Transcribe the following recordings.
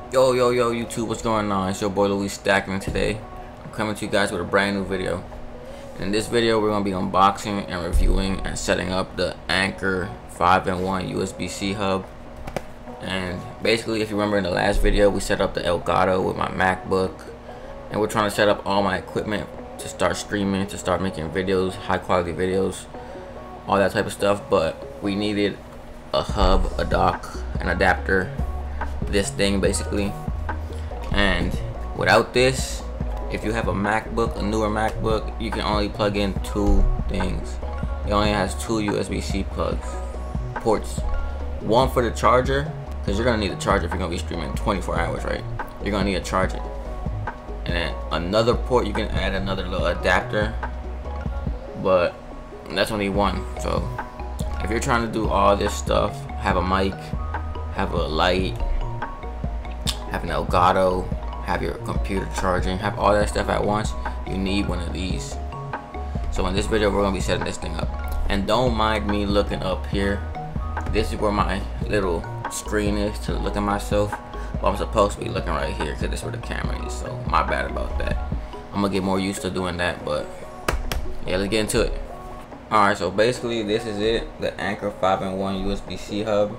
Yo, YouTube, what's going on? It's your boy Louis Stacking, and today I'm coming to you guys with a brand new video. And in this video, we're going to be unboxing and reviewing and setting up the Anker 5-in-1 USB-C hub. And basically, if you remember in the last video, we set up the Elgato with my MacBook. And we're trying to set up all my equipment to start streaming, to start making videos, high quality videos, all that type of stuff. But we needed a hub, a dock, an adapter, this thing basically. And without this, if you have a MacBook, a newer MacBook, you can only plug in two things. It only has two USB-C ports. One for the charger, because you're gonna need a charger if you're gonna be streaming 24 hours, right? You're gonna need to charge it. And then another port, you can add another little adapter, but that's only one. So if you're trying to do all this stuff, have a mic, have a light, have an Elgato, have your computer charging, have all that stuff at once, you need one of these. So in this video, we're gonna be setting this thing up. And don't mind me looking up here. This is where my little screen is to look at myself. But I'm supposed to be looking right here because this is where the camera is. So my bad about that. I'm gonna get more used to doing that, but yeah, let's get into it. Alright, so basically this is it, the Anker 5-in-1 USB-C hub.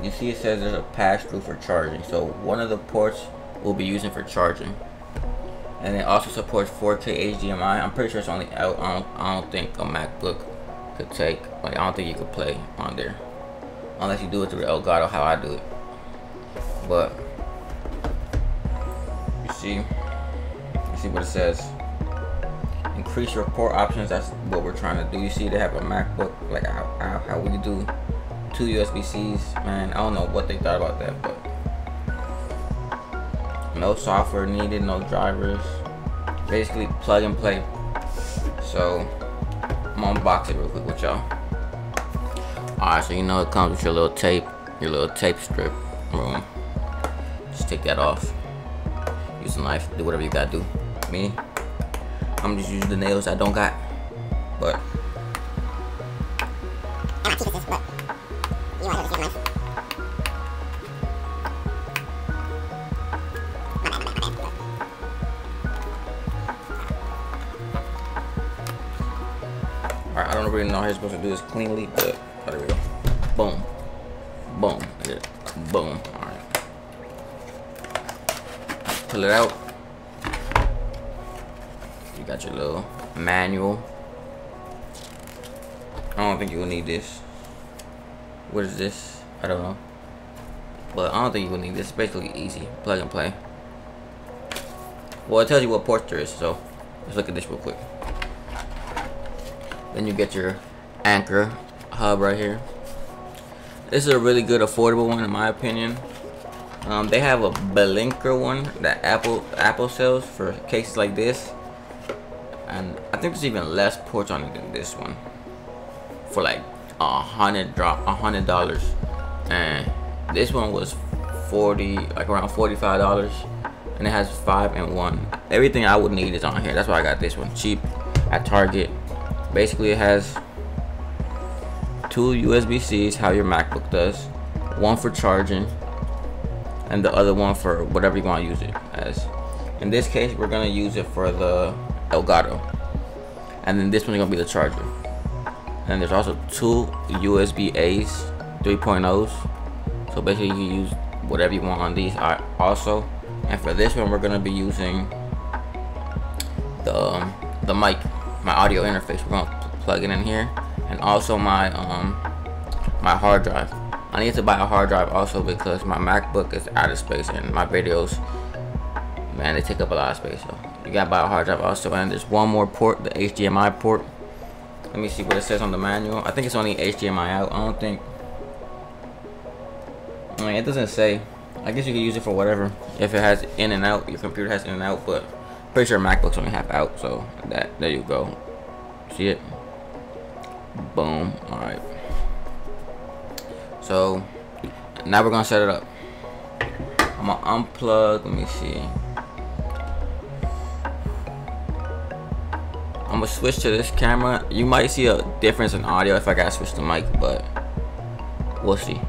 You see it says there's a pass-through for charging, so one of the ports we'll be using for charging, and it also supports 4K HDMI. I'm pretty sure it's only out. I don't think a MacBook could take, like, I don't think you could play on there unless you do it through the Elgato, how I do it. But you see what it says. Increase your port options. That's what we're trying to do. You see they have a MacBook, like how we do two USB-Cs. Man, I don't know what they thought about that, but no software needed, no drivers, basically plug and play. So I'm gonna unbox it real quick with y'all. Alright, so you know it comes with your little tape strip. Just take that off, use a knife, do whatever you gotta do. Me, I'm just using the nails I don't got, but alright, I don't really know how you're supposed to do this cleanly, but oh, there we go. Boom, boom, boom. Alright, pull it out. You got your little manual. I don't think you will need this. What is this? I don't know, but I don't think you will need this. It's basically easy, plug and play. Well, it tells you what port there is, so let's look at this real quick. Then you get your Anker hub right here. This is a really good, affordable one in my opinion. They have a blinker one that Apple sells for cases like this, and I think there's even less ports on it than this one for like $100. And this one was around $45, and it has 5-in-1. Everything I would need is on here. That's why I got this one cheap at Target. Basically, it has two USB-Cs, how your MacBook does, one for charging and the other one for whatever you want to use it as. In this case, we're gonna use it for the Elgato, and then this one's gonna be the charger. And there's also two USB-A's 3.0s, so basically you can use whatever you want on these also. And for this one, we're gonna be using the mic, my audio interface. We're gonna plug it in here, and also my my hard drive. I need to buy a hard drive also because my MacBook is out of space, and my videos, man, they take up a lot of space. So you gotta buy a hard drive also. And there's one more port, the HDMI port. Let me see what it says on the manual. I think it's only HDMI out. I don't think, I mean, it doesn't say. I guess you can use it for whatever. If it has in and out, your computer has in and out, but pretty sure MacBooks only have out. So there you go. See it? Boom. Alright. So now we're gonna set it up. I'm gonna unplug. Let me see. I'm gonna switch to this camera. You might see a difference in audio if I gotta switch the mic, but we'll see.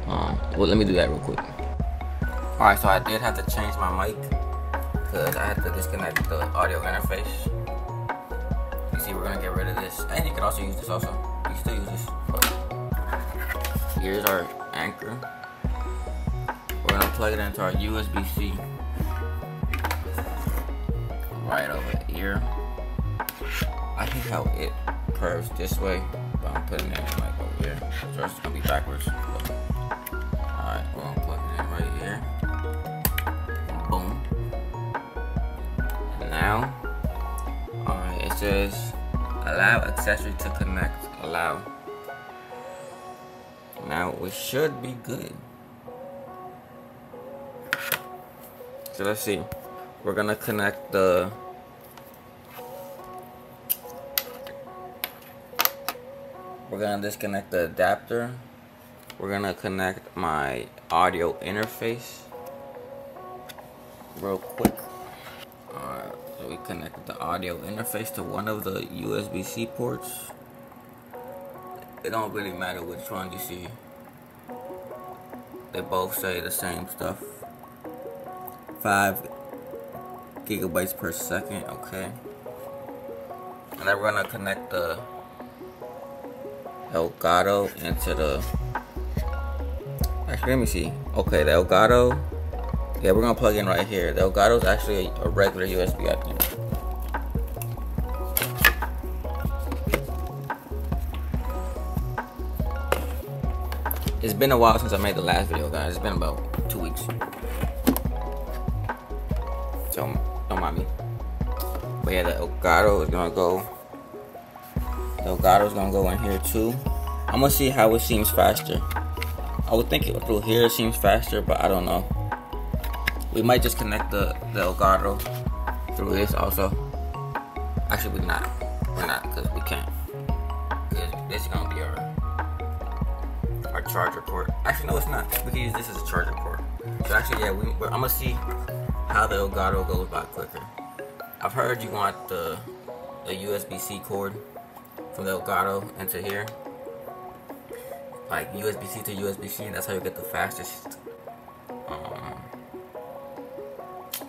Well, let me do that real quick. Alright, so I did have to change my mic because I had to disconnect the audio interface. You see, we're gonna get rid of this, and you can also use this. Also, you can still use this. But here's our Anker. We're gonna plug it into our USB-C right over here. I hate how it curves this way, but I'm putting it like over here, so it's gonna be backwards. Alright, we're gonna plug it in right here. Boom. Now, alright, it says allow accessory to connect. Allow. Now we should be good. So let's see. We're gonna connect the We're gonna disconnect the adapter. We're gonna connect my audio interface real quick. Alright, so we connected the audio interface to one of the USB-C ports. It don't really matter which one you see. They both say the same stuff. 5 gigabytes per second, okay. And then we're gonna connect the Elgato into the, actually let me see. Okay, the Elgato, yeah, we're gonna plug in right here. The Elgato is actually a regular USB, I think. It's been a while since I made the last video, guys. It's been about 2 weeks. So don't mind me. But yeah, the Elgato is gonna go. The Elgato is gonna go in here too. I'm gonna see how it seems faster. I would think it through here seems faster, but I don't know. We might just connect the Elgato through this also. Actually, we're not because we can't. Because this is gonna be our charger port. Actually, no, it's not. We can use this as a charger port. So actually, yeah, I'm gonna see how the Elgato goes by quicker. I've heard you want the USB-C cord from the Elgato into here, like USB-C to USB-C, and that's how you get the fastest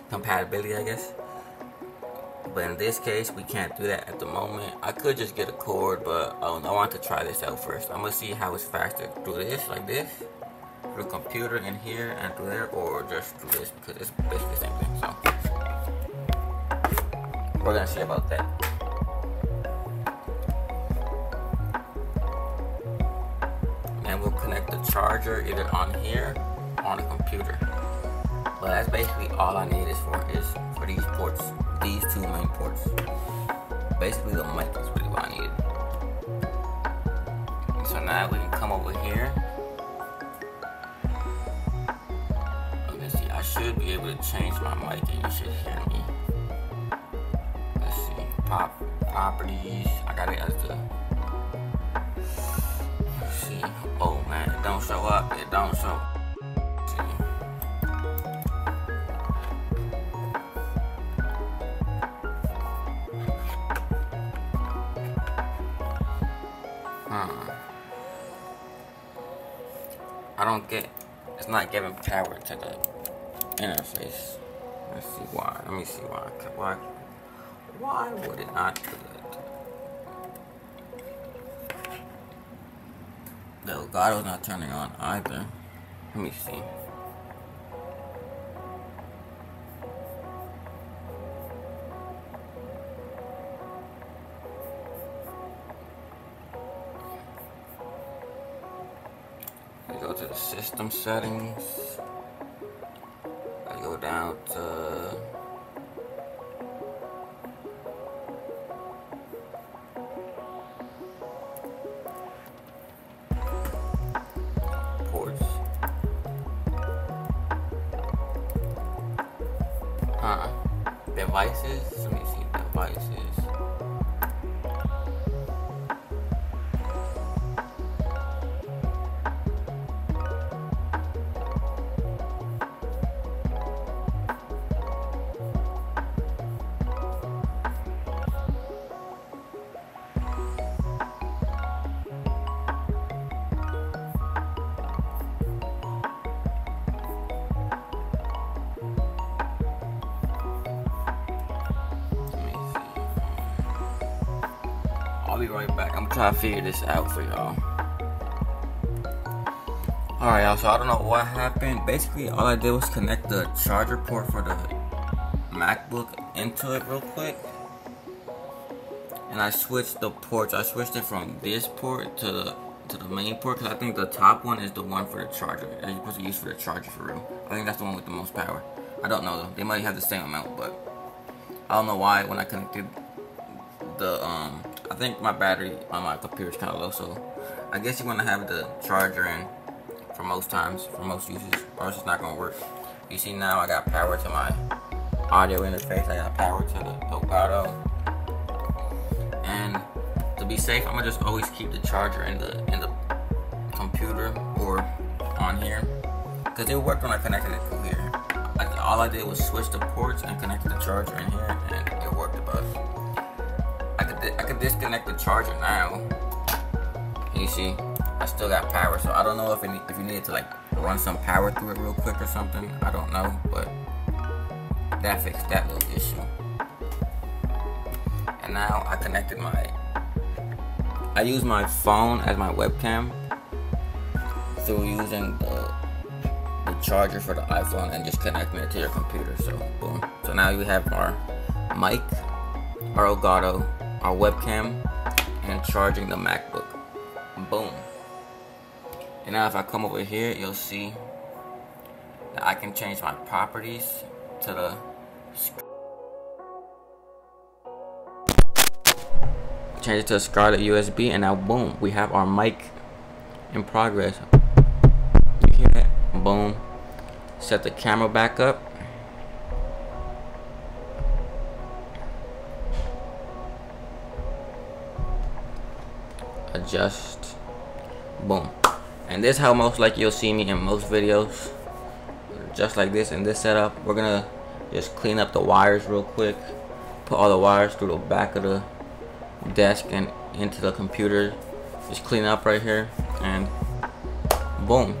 compatibility, I guess. But in this case, we can't do that at the moment. I could just get a cord, but I want to try this out first. I'm gonna see how it's faster through this, like this, through the computer in here and through there, or just through this, because it's basically the same thing. So we're gonna see about that. And we'll connect the charger either on here or on the computer. But that's basically all I need is for these ports, these 2 main ports. Basically the mic is really what I needed. So now we can come over here. Let me see, I should be able to change my mic and you should hear me. Let's see, properties, I got it as the, let's see, oh man, it don't show up, it don't show. I don't get, it's not giving power to the interface. Let's see why. Let me see why. Why would it not do that? The Elgato's not turning on either. Let me see. Go to the system settings. I go down to ports. Devices. Let me see devices. be right back. I'm trying to figure this out for y'all. Alright, y'all, so I don't know what happened. Basically, all I did was connect the charger port for the MacBook into it real quick. And I switched the ports. I switched it from this port to the main port, because I think the top one is the one for the charger that you're supposed to use for the charger for real. I think that's the one with the most power. I don't know though. They might have the same amount, but I don't know why when I connected the I think my battery on my computer is kind of low, so I guess you want to have the charger in for most times, for most uses, or else it's not gonna work. You see now I got power to my audio interface. I got power to the Elgato. And to be safe, I'm gonna just always keep the charger in the computer or on here, because it worked when I connected it to here. All I did was switch the ports and connected the charger in here, and it worked about it. I could disconnect the charger now. And you see, I still got power, so I don't know if you needed to like run some power through it real quick or something. I don't know, but that fixed that little issue. And now I connected I use my phone as my webcam through using the charger for the iPhone and just connecting it to your computer. So boom. So now you have our mic, our Elgato, our webcam, and charging the MacBook. Boom. And now if I come over here, you'll see that I can change my properties to the change it to a Scarlett USB, and now boom, we have our mic in progress. You hear that? Boom. Set the camera back up. Adjust. Boom. And this is how most likely you'll see me in most videos. Just like this in this setup. We're gonna just clean up the wires real quick. Put all the wires through the back of the desk and into the computer. Just clean up right here, and boom.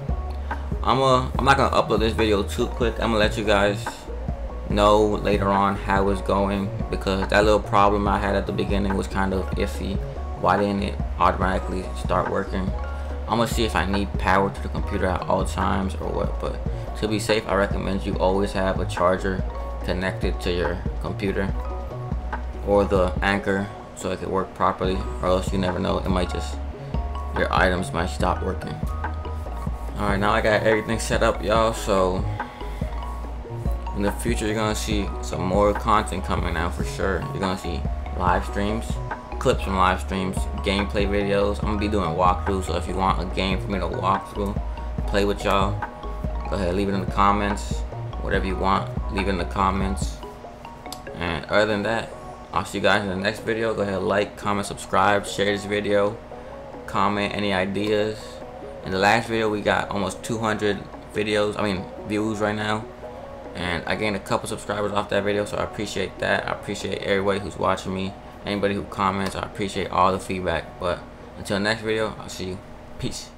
I'm not gonna upload this video too quick. I'm gonna let you guys know later on how it's going, because that little problem I had at the beginning was kind of iffy. Why didn't it automatically start working? I'm gonna see if I need power to the computer at all times or what, but to be safe, I recommend you always have a charger connected to your computer or the Anker, so it can work properly, or else you never know, it might just, your items might stop working. Alright, now I got everything set up, y'all, so in the future you're gonna see some more content coming out for sure. You're gonna see live streams, clips from live streams, gameplay videos. I'm gonna be doing walkthroughs, so if you want a game for me to walk through, play with y'all, go ahead, leave it in the comments. Whatever you want, leave it in the comments. And other than that, I'll see you guys in the next video. Go ahead, like, comment, subscribe, share this video, comment any ideas. In the last video, we got almost 200 views right now, and I gained a couple subscribers off that video, so I appreciate that. I appreciate everybody who's watching me, anybody who comments. I appreciate all the feedback. But until next video, I'll see you. Peace.